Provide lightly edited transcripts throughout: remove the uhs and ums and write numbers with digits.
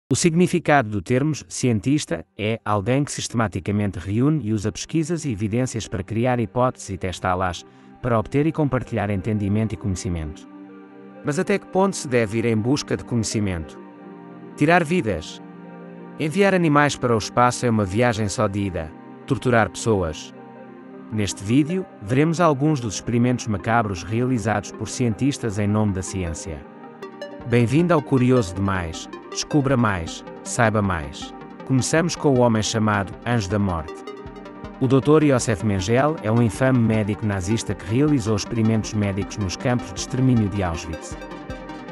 O significado do termo cientista é alguém que sistematicamente reúne e usa pesquisas e evidências para criar hipóteses e testá-las, para obter e compartilhar entendimento e conhecimento. Mas até que ponto se deve ir em busca de conhecimento? Tirar vidas? Enviar animais para o espaço é uma viagem só de ida. Torturar pessoas? Neste vídeo, veremos alguns dos experimentos macabros realizados por cientistas em nome da ciência. Bem-vindo ao Curioso Demais. Descubra mais, saiba mais. Começamos com o homem chamado Anjo da Morte. O Dr. Josef Mengele é um infame médico nazista que realizou experimentos médicos nos campos de extermínio de Auschwitz.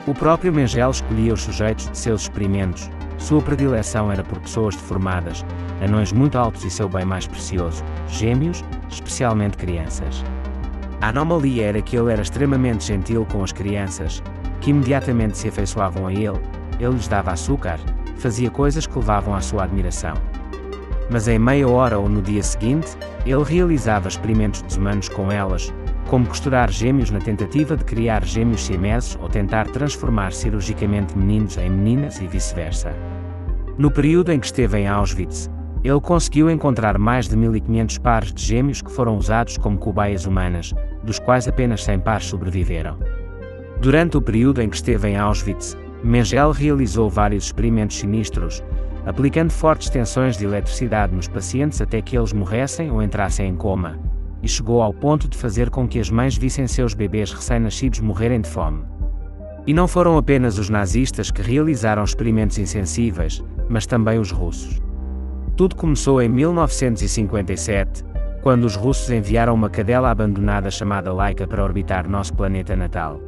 O próprio Mengele escolhia os sujeitos de seus experimentos. Sua predileção era por pessoas deformadas, anões muito altos e seu bem mais precioso, gêmeos, especialmente crianças. A anomalia era que ele era extremamente gentil com as crianças, que imediatamente se afeiçoavam a ele. Ele lhes dava açúcar, fazia coisas que levavam à sua admiração. Mas em meia hora ou no dia seguinte, ele realizava experimentos desumanos com elas, como costurar gêmeos na tentativa de criar gêmeos siameses ou tentar transformar cirurgicamente meninos em meninas e vice-versa. No período em que esteve em Auschwitz, ele conseguiu encontrar mais de 1500 pares de gêmeos que foram usados como cobaias humanas, dos quais apenas 100 pares sobreviveram. Durante o período em que esteve em Auschwitz, Mengele realizou vários experimentos sinistros, aplicando fortes tensões de eletricidade nos pacientes até que eles morressem ou entrassem em coma, e chegou ao ponto de fazer com que as mães vissem seus bebês recém-nascidos morrerem de fome. E não foram apenas os nazistas que realizaram experimentos insensíveis, mas também os russos. Tudo começou em 1957, quando os russos enviaram uma cadela abandonada chamada Laika para orbitar nosso planeta natal.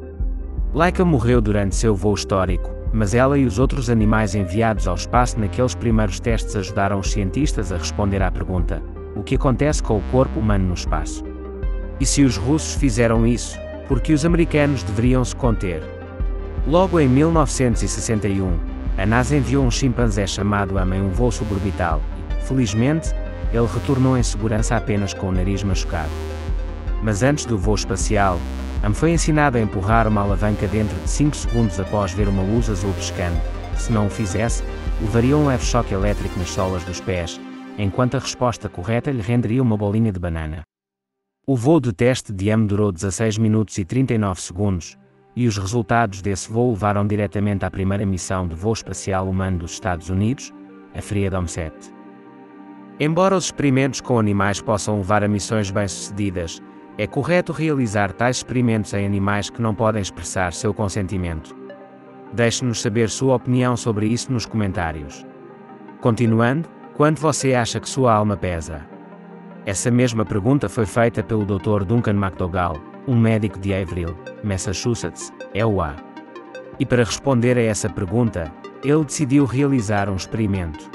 Laika morreu durante seu voo histórico, mas ela e os outros animais enviados ao espaço naqueles primeiros testes ajudaram os cientistas a responder à pergunta: o que acontece com o corpo humano no espaço? E se os russos fizeram isso, por que os americanos deveriam se conter? Logo em 1961, a NASA enviou um chimpanzé chamado Ama em um voo suborbital e, felizmente, ele retornou em segurança apenas com o nariz machucado. Mas antes do voo espacial, Am foi ensinado a empurrar uma alavanca dentro de 5 segundos após ver uma luz azul piscando. Se não o fizesse, levaria um leve choque elétrico nas solas dos pés, enquanto a resposta correta lhe renderia uma bolinha de banana. O voo de teste de Am durou 16 minutos e 39 segundos, e os resultados desse voo levaram diretamente à primeira missão de voo espacial humano dos Estados Unidos, a Freedom 7. Embora os experimentos com animais possam levar a missões bem-sucedidas, é correto realizar tais experimentos em animais que não podem expressar seu consentimento. Deixe-nos saber sua opinião sobre isso nos comentários. Continuando, quanto você acha que sua alma pesa? Essa mesma pergunta foi feita pelo Dr. Duncan McDougall, um médico de Haverhill, Massachusetts, EUA. E para responder a essa pergunta, ele decidiu realizar um experimento.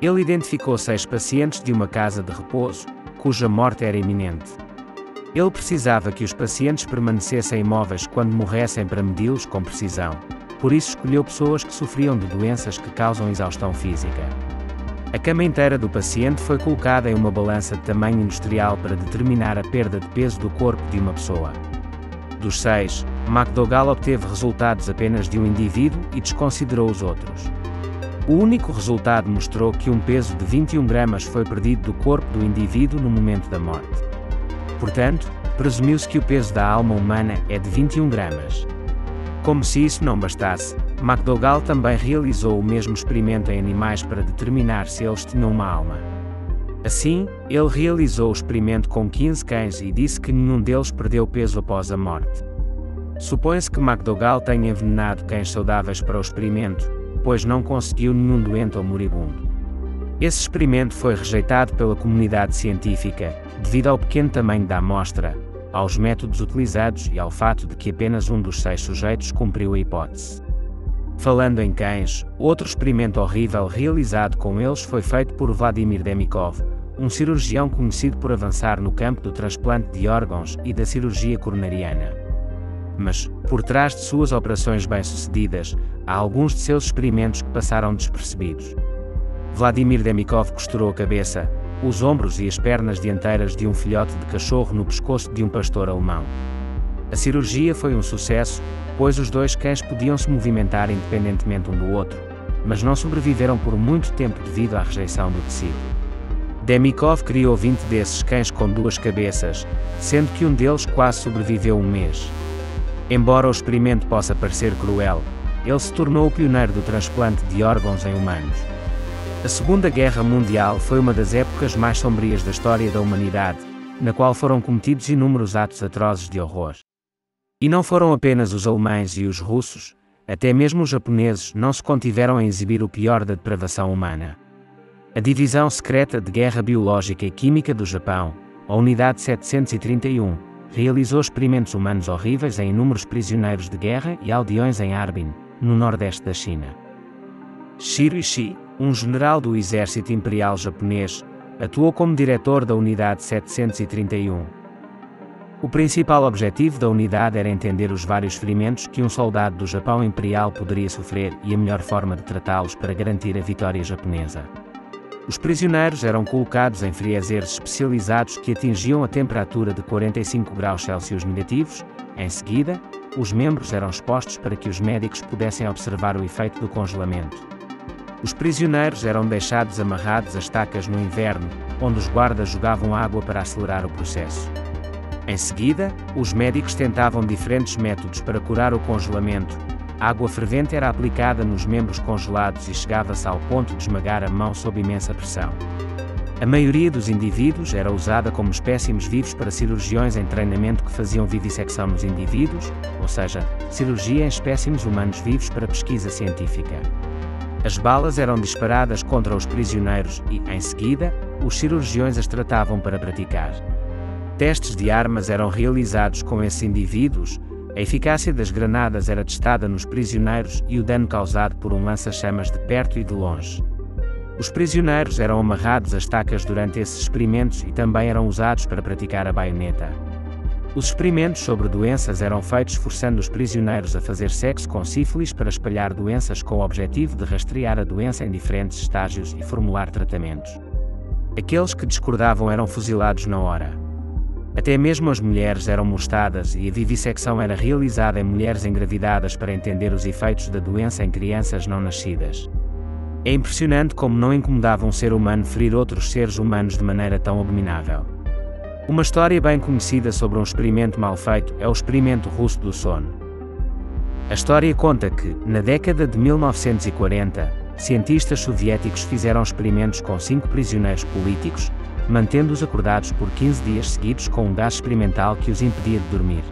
Ele identificou 6 pacientes de uma casa de repouso, cuja morte era iminente. Ele precisava que os pacientes permanecessem imóveis quando morressem para medi-los com precisão, por isso escolheu pessoas que sofriam de doenças que causam exaustão física. A cama inteira do paciente foi colocada em uma balança de tamanho industrial para determinar a perda de peso do corpo de uma pessoa. Dos 6, McDougall obteve resultados apenas de um indivíduo e desconsiderou os outros. O único resultado mostrou que um peso de 21 gramas foi perdido do corpo do indivíduo no momento da morte. Portanto, presumiu-se que o peso da alma humana é de 21 gramas. Como se isso não bastasse, McDougall também realizou o mesmo experimento em animais para determinar se eles tinham uma alma. Assim, ele realizou o experimento com 15 cães e disse que nenhum deles perdeu peso após a morte. Supõe-se que McDougall tenha envenenado cães saudáveis para o experimento, pois não conseguiu nenhum doente ou moribundo. Esse experimento foi rejeitado pela comunidade científica, devido ao pequeno tamanho da amostra, aos métodos utilizados e ao fato de que apenas um dos 6 sujeitos cumpriu a hipótese. Falando em cães, outro experimento horrível realizado com eles foi feito por Vladimir Demikov, um cirurgião conhecido por avançar no campo do transplante de órgãos e da cirurgia coronariana. Mas, por trás de suas operações bem-sucedidas, há alguns de seus experimentos que passaram despercebidos. Vladimir Demikov costurou a cabeça, os ombros e as pernas dianteiras de um filhote de cachorro no pescoço de um pastor alemão. A cirurgia foi um sucesso, pois os dois cães podiam se movimentar independentemente um do outro, mas não sobreviveram por muito tempo devido à rejeição do tecido. Demikov criou 20 desses cães com duas cabeças, sendo que um deles quase sobreviveu um mês. Embora o experimento possa parecer cruel, ele se tornou o pioneiro do transplante de órgãos em humanos. A Segunda Guerra Mundial foi uma das épocas mais sombrias da história da humanidade, na qual foram cometidos inúmeros atos atrozes de horror. E não foram apenas os alemães e os russos, até mesmo os japoneses não se contiveram a exibir o pior da depravação humana. A Divisão Secreta de Guerra Biológica e Química do Japão, a Unidade 731, realizou experimentos humanos horríveis em inúmeros prisioneiros de guerra e aldeões em Harbin, no nordeste da China. Shiro Ishii, um general do exército imperial japonês, atuou como diretor da Unidade 731. O principal objetivo da unidade era entender os vários ferimentos que um soldado do Japão imperial poderia sofrer e a melhor forma de tratá-los para garantir a vitória japonesa. Os prisioneiros eram colocados em friazeiros especializados que atingiam a temperatura de 45 graus Celsius negativos. Em seguida, os membros eram expostos para que os médicos pudessem observar o efeito do congelamento. Os prisioneiros eram deixados amarrados a estacas no inverno, onde os guardas jogavam água para acelerar o processo. Em seguida, os médicos tentavam diferentes métodos para curar o congelamento. Água fervente era aplicada nos membros congelados e chegava-se ao ponto de esmagar a mão sob imensa pressão. A maioria dos indivíduos era usada como espécimes vivos para cirurgiões em treinamento que faziam vivissecção nos indivíduos, ou seja, cirurgia em espécimes humanos vivos para pesquisa científica. As balas eram disparadas contra os prisioneiros e, em seguida, os cirurgiões as tratavam para praticar. Testes de armas eram realizados com esses indivíduos, a eficácia das granadas era testada nos prisioneiros e o dano causado por um lança-chamas de perto e de longe. Os prisioneiros eram amarrados a estacas durante esses experimentos e também eram usados para praticar a baioneta. Os experimentos sobre doenças eram feitos forçando os prisioneiros a fazer sexo com sífilis para espalhar doenças com o objetivo de rastrear a doença em diferentes estágios e formular tratamentos. Aqueles que discordavam eram fuzilados na hora. Até mesmo as mulheres eram mostradas e a vivissecção era realizada em mulheres engravidadas para entender os efeitos da doença em crianças não nascidas. É impressionante como não incomodava um ser humano ferir outros seres humanos de maneira tão abominável. Uma história bem conhecida sobre um experimento mal feito é o experimento russo do sono. A história conta que, na década de 1940, cientistas soviéticos fizeram experimentos com 5 prisioneiros políticos, mantendo-os acordados por 15 dias seguidos com um gás experimental que os impedia de dormir.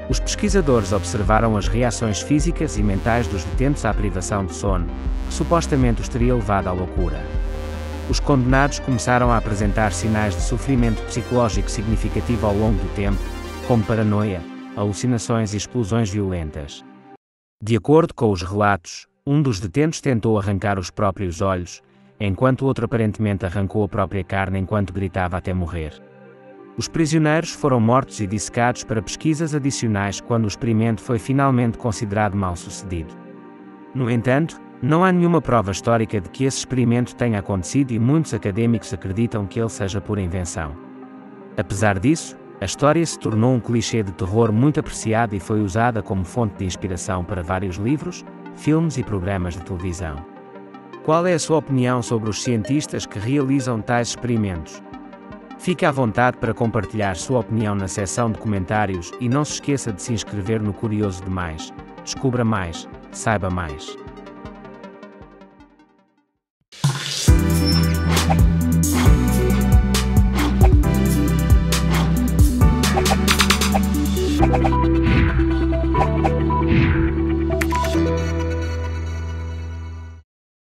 Os pesquisadores observaram as reações físicas e mentais dos detentos à privação de sono, que supostamente os teria levado à loucura. Os condenados começaram a apresentar sinais de sofrimento psicológico significativo ao longo do tempo, como paranoia, alucinações e explosões violentas. De acordo com os relatos, um dos detentos tentou arrancar os próprios olhos, enquanto o outro aparentemente arrancou a própria carne enquanto gritava até morrer. Os prisioneiros foram mortos e dissecados para pesquisas adicionais quando o experimento foi finalmente considerado mal-sucedido. No entanto, não há nenhuma prova histórica de que esse experimento tenha acontecido e muitos acadêmicos acreditam que ele seja pura invenção. Apesar disso, a história se tornou um clichê de terror muito apreciado e foi usada como fonte de inspiração para vários livros, filmes e programas de televisão. Qual é a sua opinião sobre os cientistas que realizam tais experimentos? Fique à vontade para compartilhar sua opinião na seção de comentários e não se esqueça de se inscrever no Curioso Demais. Descubra mais, saiba mais.